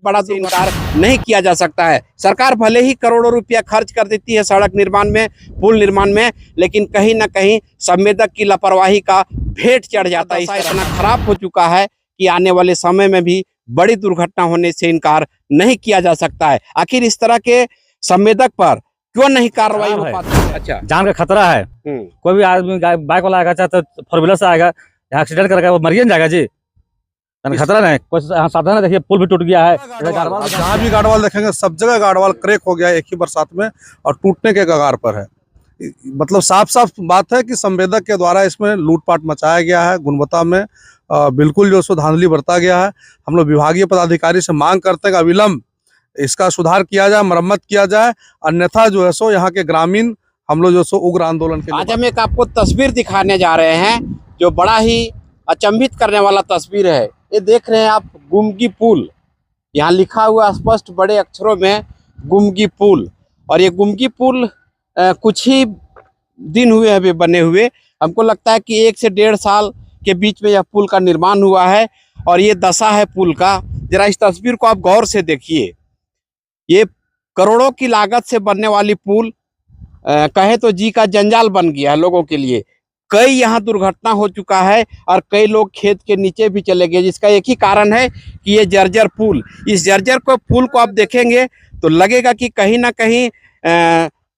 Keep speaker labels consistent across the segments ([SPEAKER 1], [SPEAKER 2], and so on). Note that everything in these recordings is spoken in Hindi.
[SPEAKER 1] बड़ा इनकार नहीं किया जा सकता है। सरकार भले ही करोड़ों रुपया खर्च कर देती है सड़क निर्माण में, पुल निर्माण में, लेकिन कहीं ना कहीं संवेदक की लापरवाही का भेंट चढ़ जाता है। इतना खराब हो चुका है कि आने वाले समय में भी बड़ी दुर्घटना होने से इनकार नहीं किया जा सकता है। आखिर इस तरह के संवेदक पर क्यों नहीं कार्रवाई हो पाती है? अच्छा,
[SPEAKER 2] जान का खतरा है। कोई भी आदमी बाइक वाला आएगा, चाहे तो फोर व्हीलर से आएगा, एक्सीडेंट करके वो मरिए जाएगा जी। खतरा नहीं, कोई साधन है। देखिए पुल भी टूट गया है,
[SPEAKER 3] जहाँ भी गार्डवाल देखेंगे सब जगह गार्डवाल क्रैक हो गया है एक ही बरसात में और टूटने के कगार पर है। मतलब साफ साफ बात है कि संवेदक के द्वारा इसमें लूटपाट मचाया गया है, गुणवत्ता में बिल्कुल जो सो धांधली बरता गया है। हम लोग विभागीय पदाधिकारी से मांग करते हैं कि अविलंब इसका सुधार किया जाए, मरम्मत किया जाए, अन्यथा जो है सो यहाँ के ग्रामीण हम लोग जो सो उग्र आंदोलन के लिए।
[SPEAKER 1] आज हम एक आपको तस्वीर दिखाने जा रहे हैं जो बड़ा ही अचंभित करने वाला तस्वीर है। ये देख रहे हैं आप, गुमगी पुल, यहाँ लिखा हुआ स्पष्ट बड़े अक्षरों में गुमगी पुल। और ये गुमगी पुल कुछ ही दिन हुए अभी बने हुए। हमको लगता है कि 1 से 1.5 साल के बीच में यह पुल का निर्माण हुआ है और ये दशा है पुल का। जरा इस तस्वीर को आप गौर से देखिए। ये करोड़ों की लागत से बनने वाली पुल कहे तो जी का जंजाल बन गया है लोगों के लिए। कई यहाँ दुर्घटना हो चुका है और कई लोग खेत के नीचे भी चले गए, जिसका एक ही कारण है कि ये जर्जर पुल। इस जर्जर पुल को आप देखेंगे तो लगेगा कि कहीं ना कहीं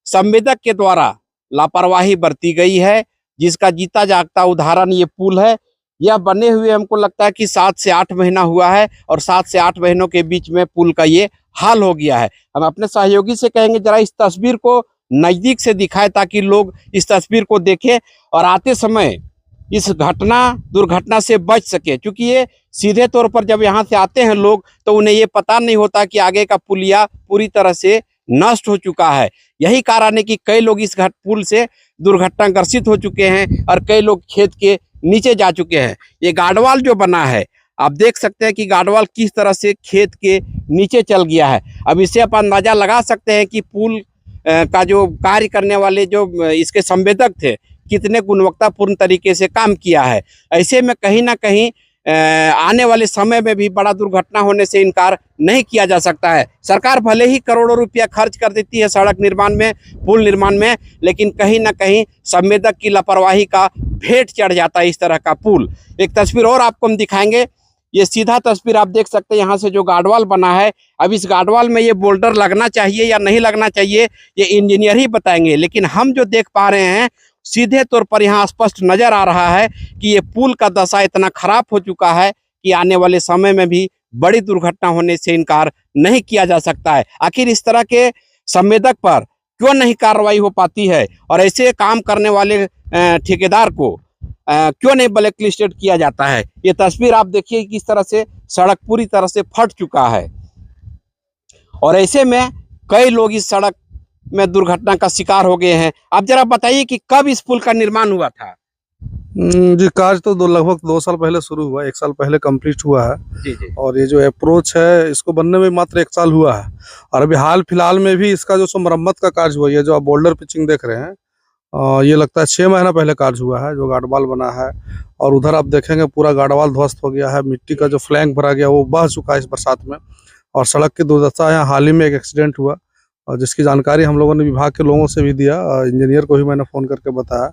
[SPEAKER 1] संवेदक के द्वारा लापरवाही बरती गई है, जिसका जीता जागता उदाहरण ये पुल है। यह बने हुए हमको लगता है कि 7 से 8 महीना हुआ है और 7 से 8 महीनों के बीच में पुल का ये हाल हो गया है। हम अपने सहयोगी से कहेंगे जरा इस तस्वीर को नजदीक से दिखाए ताकि लोग इस तस्वीर को देखें और आते समय इस दुर्घटना से बच सके। क्योंकि ये सीधे तौर पर जब यहाँ से आते हैं लोग तो उन्हें ये पता नहीं होता कि आगे का पुलिया पूरी तरह से नष्ट हो चुका है। यही कारण है कि कई लोग इस पुल से दुर्घटनाग्रसित हो चुके हैं और कई लोग खेत के नीचे जा चुके हैं। ये गार्डवाल जो बना है आप देख सकते हैं कि गार्डवाल किस तरह से खेत के नीचे चल गया है। अब इससे आप अंदाजा लगा सकते हैं कि पुल का जो कार्य करने वाले जो इसके संवेदक थे कितने गुणवत्तापूर्ण तरीके से काम किया है। ऐसे में कहीं ना कहीं आने वाले समय में भी बड़ा दुर्घटना होने से इनकार नहीं किया जा सकता है। सरकार भले ही करोड़ों रुपया खर्च कर देती है सड़क निर्माण में, पुल निर्माण में, लेकिन कहीं ना कहीं संवेदक की लापरवाही का भेंट चढ़ जाता है इस तरह का पुल। एक तस्वीर और आपको हम दिखाएंगे। ये सीधा तस्वीर आप देख सकते हैं, यहाँ से जो गार्डवाल बना है। अब इस गार्डवाल में ये बोल्डर लगना चाहिए या नहीं लगना चाहिए ये इंजीनियर ही बताएंगे, लेकिन हम जो देख पा रहे हैं सीधे तौर पर यहाँ स्पष्ट नजर आ रहा है कि ये पुल का दशा इतना खराब हो चुका है कि आने वाले समय में भी बड़ी दुर्घटना होने से इनकार नहीं किया जा सकता है। आखिर इस तरह के संवेदक पर क्यों नहीं कार्रवाई हो पाती है और ऐसे काम करने वाले ठेकेदार को क्यों नहीं ब्लैक लिस्टेड किया जाता है? ये तस्वीर आप देखिए किस तरह से सड़क पूरी तरह से फट चुका है और ऐसे में कई लोग इस सड़क में दुर्घटना का शिकार हो गए हैं। आप जरा बताइए कि कब इस पुल का निर्माण हुआ था?
[SPEAKER 3] जी, कार्य तो लगभग 2 साल पहले शुरू हुआ, 1 साल पहले कंप्लीट हुआ है। जी। और ये जो अप्रोच है इसको बनने में मात्र 1 साल हुआ है और अभी हाल फिलहाल में भी इसका जो मरम्मत का कार्य हुआ है, जो आप बोल्डर पिचिंग देख रहे हैं, ये लगता है 6 महीना पहले कार्य हुआ है जो गार्डवाल बना है। और उधर आप देखेंगे पूरा गार्डवाल ध्वस्त हो गया है, मिट्टी का जो फ्लैंक भरा गया वो बह चुका है इस बरसात में। और सड़क की दुर्दशा है। हाल ही में एक एक्सीडेंट हुआ और जिसकी जानकारी हम लोगों ने विभाग के लोगों से भी दिया, इंजीनियर को भी मैंने फ़ोन करके बताया।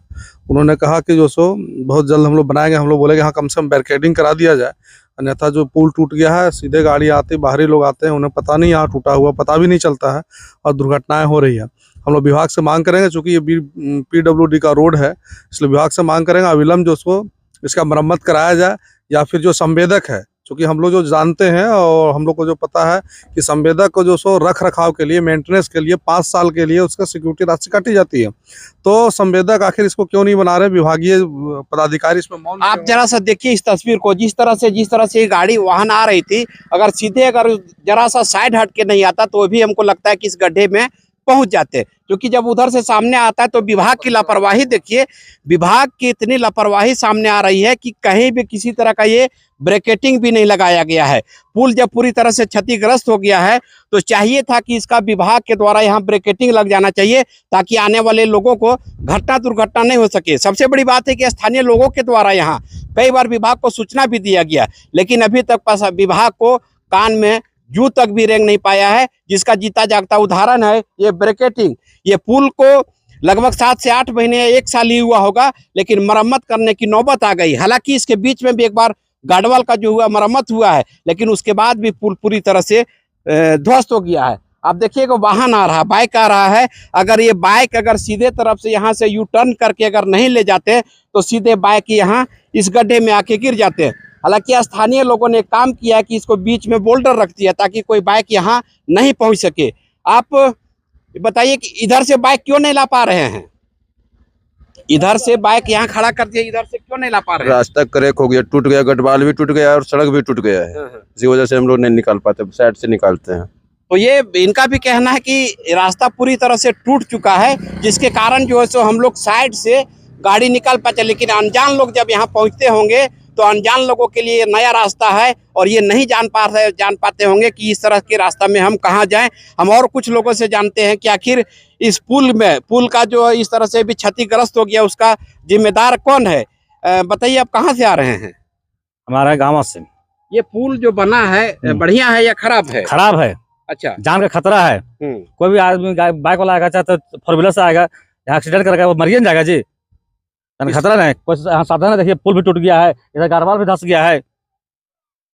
[SPEAKER 3] उन्होंने कहा कि जो सो बहुत जल्द हम लोग बनाएंगे। हम लोग बोले कि हाँ कम से कम बैरिकेडिंग करा दिया जाए, अन्यथा जो पुल टूट गया है सीधे गाड़ी आती, बाहरी लोग आते हैं, उन्हें पता नहीं यहाँ टूटा हुआ, पता भी नहीं चलता है और दुर्घटनाएं हो रही है। हम लोग विभाग से मांग करेंगे, चूँकि ये PWD का रोड है इसलिए विभाग से मांग करेंगे अविलंब जो सो इसका मरम्मत कराया जाए, या फिर जो संवेदक है, क्योंकि हम लोग जो जानते हैं और हम लोग को जो पता है कि संवेदक को जो सो रख रखाव के लिए, मेंटेनेंस के लिए 5 साल के लिए उसका सिक्योरिटी राशि काटी जाती है। तो संवेदक आखिर इसको क्यों नहीं बना रहे? विभागीय पदाधिकारी इसमें मौन।
[SPEAKER 1] आप जरा सा देखिए इस तस्वीर को, जिस तरह से गाड़ी वाहन आ रही थी, अगर सीधे अगर जरा सा साइड हट के नहीं आता तो भी हमको लगता है कि इस गड्ढे में पहुंच जाते। क्योंकि जब उधर से सामने आता है तो विभाग की लापरवाही देखिए, विभाग की इतनी लापरवाही सामने आ रही है कि कहीं भी किसी तरह का ये ब्रैकेटिंग भी नहीं लगाया गया है। पुल जब पूरी तरह से क्षतिग्रस्त हो गया है तो चाहिए था कि इसका विभाग के द्वारा यहाँ ब्रैकेटिंग लग जाना चाहिए ताकि आने वाले लोगों को दुर्घटना नहीं हो सके। सबसे बड़ी बात है कि स्थानीय लोगों के द्वारा यहाँ कई बार विभाग को सूचना भी दिया गया, लेकिन अभी तक विभाग को कान में जू तक भी रेंग नहीं पाया है, जिसका जीता जागता उदाहरण है ये ब्रैकेटिंग। ये पुल को लगभग 7 से 8 महीने 1 साल ही हुआ होगा, लेकिन मरम्मत करने की नौबत आ गई। हालांकि इसके बीच में भी एक बार गार्डवाल का जो हुआ मरम्मत हुआ है, लेकिन उसके बाद भी पुल पूरी तरह से ध्वस्त हो गया है। आप देखिएगा वाहन आ रहा है, बाइक आ रहा है। अगर ये बाइक अगर सीधे तरफ से यहाँ से यू टर्न करके अगर नहीं ले जाते तो सीधे बाइक यहाँ इस गड्ढे में आके गिर जाते हैं। हालांकि स्थानीय लोगों ने काम किया है कि इसको बीच में बोल्डर रख दिया ताकि कोई बाइक यहाँ नहीं पहुँच सके। आप बताइए कि इधर से बाइक क्यों नहीं ला पा रहे हैं? इधर से बाइक यहाँ खड़ा कर दिया, इधर से क्यों नहीं ला पा रहे हैं?
[SPEAKER 4] रास्ता क्रैक हो गया, टूट गया, गढ़वाल भी टूट गया और सड़क भी टूट गया है। इसी वजह से हम लोग नहीं निकाल पाते, साइड से निकालते हैं।
[SPEAKER 1] तो ये इनका भी कहना है कि रास्ता पूरी तरह से टूट चुका है, जिसके कारण जो है सो हम लोग साइड से गाड़ी निकाल पाते। लेकिन अनजान लोग जब यहाँ पहुँचते होंगे तो अनजान लोगों के लिए नया रास्ता है और ये नहीं जान पाते होंगे कि इस तरह के रास्ता में हम कहाँ जाएं। हम और कुछ लोगों से जानते हैं कि आखिर इस पुल का जो इस तरह से भी क्षतिग्रस्त हो गया, उसका जिम्मेदार कौन है? बताइए, आप कहाँ से आ रहे हैं?
[SPEAKER 2] हमारा गाँव से।
[SPEAKER 1] ये पुल जो बना है बढ़िया है या खराब है?
[SPEAKER 2] खराब है।
[SPEAKER 1] अच्छा,
[SPEAKER 2] जान का खतरा है। कोई भी आदमी बाइक वाला आएगा, चाहे तो 4 व्हीलर से आएगा, यहाँ एक्सीडेंट करेगा, वो मरिए जाएगा जी। खतरा नहीं, कोई सावधान है। देखिए पुल भी टूट गया है, इधर गारवाल भी धंस गया है।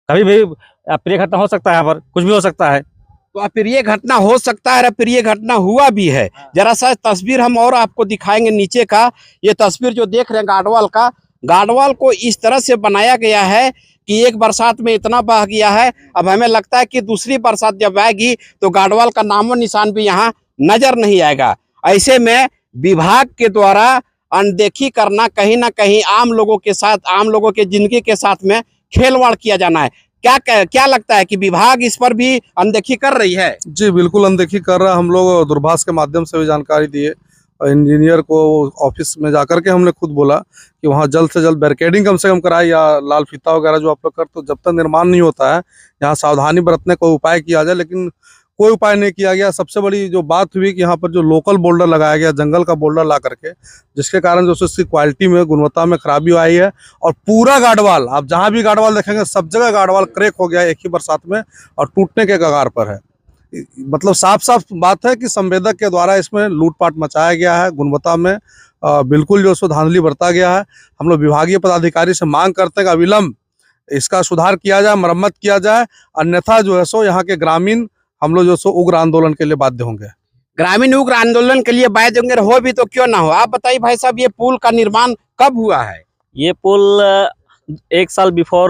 [SPEAKER 2] कभी भी प्रिय घटना हो सकता है, यहाँ पर कुछ भी हो सकता है।
[SPEAKER 1] तो अप्रिय घटना हो सकता है, अप्रिय घटना हुआ भी है। जरा सा तस्वीर हम और आपको दिखाएंगे नीचे का। ये तस्वीर जो देख रहे हैं गार्डवाल का, गार्डवाल को इस तरह से बनाया गया है कि एक बरसात में इतना बह गया है। अब हमें लगता है कि दूसरी बरसात जब आएगी तो गार्डवाल का नामो निशान भी यहाँ नजर नहीं आएगा। ऐसे में विभाग के द्वारा अनदेखी करना कहीं ना कहीं आम लोगों के साथ, आम लोगों के जिंदगी के साथ में खिलवाड़ किया जाना है। क्या लगता है कि विभाग इस पर भी अनदेखी कर रही है?
[SPEAKER 3] जी बिल्कुल अनदेखी कर रहा है। हम लोग दूरभाष के माध्यम से भी जानकारी दिए और इंजीनियर को ऑफिस में जाकर के हमने खुद बोला कि वहाँ जल्द से जल्द बैरिकेडिंग कम से कम कराए या लाल फीता वगैरह जो आप लोग कर, तो जब तक निर्माण नहीं होता है यहाँ सावधानी बरतने को उपाय किया जाए, लेकिन कोई उपाय नहीं किया गया। सबसे बड़ी जो बात हुई कि यहाँ पर जो लोकल बोल्डर लगाया गया, जंगल का बोल्डर ला करके, जिसके कारण जो इसकी क्वालिटी में, गुणवत्ता में खराबी आई है। और पूरा गार्डवाल, आप जहाँ भी गार्डवाल देखेंगे सब जगह गार्डवाल क्रैक हो गया है एक ही बरसात में और टूटने के कगार पर है। मतलब साफ साफ बात है कि संवेदक के द्वारा इसमें लूटपाट मचाया गया है। गुणवत्ता में बिल्कुल जो सो धांधली बरता गया है। हम लोग विभागीय पदाधिकारी से मांग करते हैं कि अविलंब इसका सुधार किया जाए, मरम्मत किया जाए, अन्यथा जो है सो यहाँ के ग्रामीण हम लोग जो सो उग्र आंदोलन के लिए बाध्य होंगे।
[SPEAKER 1] ग्रामीण उग्र आंदोलन के लिए बाध्य होंगे, हो भी तो क्यों ना हो। आप बताइए भाई साहब, ये पुल का निर्माण कब हुआ है?
[SPEAKER 5] ये पुल 1 साल बिफोर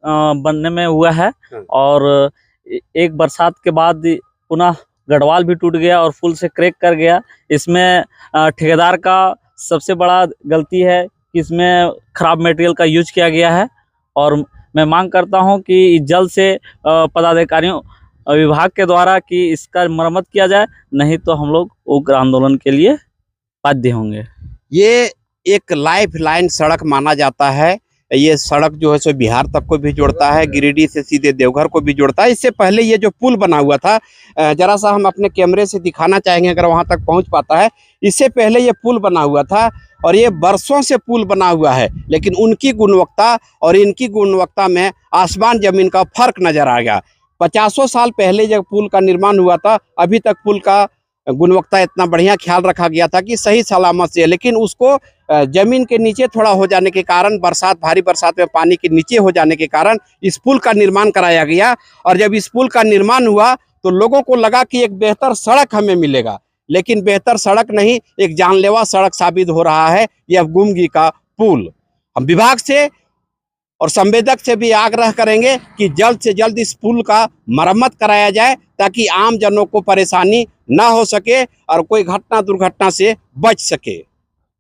[SPEAKER 5] बनने में हुआ है और एक बरसात के बाद पुनः गढ़वाल भी टूट गया और पुल से क्रैक कर गया। इसमें ठेकेदार का सबसे बड़ा गलती है कि इसमें खराब मटेरियल का यूज किया गया है और मैं मांग करता हूं कि जल्द से पदाधिकारियों विभाग के द्वारा कि इसका मरम्मत किया जाए, नहीं तो हम लोग उग्र आंदोलन के लिए बाध्य होंगे।
[SPEAKER 1] ये एक लाइफ लाइन सड़क माना जाता है। ये सड़क जो है सो बिहार तक को भी जोड़ता है, गिरिडीह से सीधे देवघर को भी जोड़ता है। इससे पहले ये जो पुल बना हुआ था, जरा सा हम अपने कैमरे से दिखाना चाहेंगे अगर वहां तक पहुंच पाता है। इससे पहले ये पुल बना हुआ था और ये बरसों से पुल बना हुआ है, लेकिन उनकी गुणवत्ता और इनकी गुणवत्ता में आसमान जमीन का फर्क नजर आ गया। 50 साल पहले जब पुल का निर्माण हुआ था, अभी तक पुल का गुणवत्ता इतना बढ़िया ख्याल रखा गया था कि सही सलामत से, लेकिन उसको जमीन के नीचे थोड़ा हो जाने के कारण, भारी बरसात में पानी के नीचे हो जाने के कारण इस पुल का निर्माण कराया गया। और जब इस पुल का निर्माण हुआ तो लोगों को लगा कि एक बेहतर सड़क हमें मिलेगा, लेकिन बेहतर सड़क नहीं, एक जानलेवा सड़क साबित हो रहा है यह गुमगी का पुल। हम विभाग से और संवेदक से भी आग्रह करेंगे कि जल्द से जल्द इस पुल का मरम्मत कराया जाए ताकि आम जनों को परेशानी ना हो सके और कोई घटना दुर्घटना से बच सके।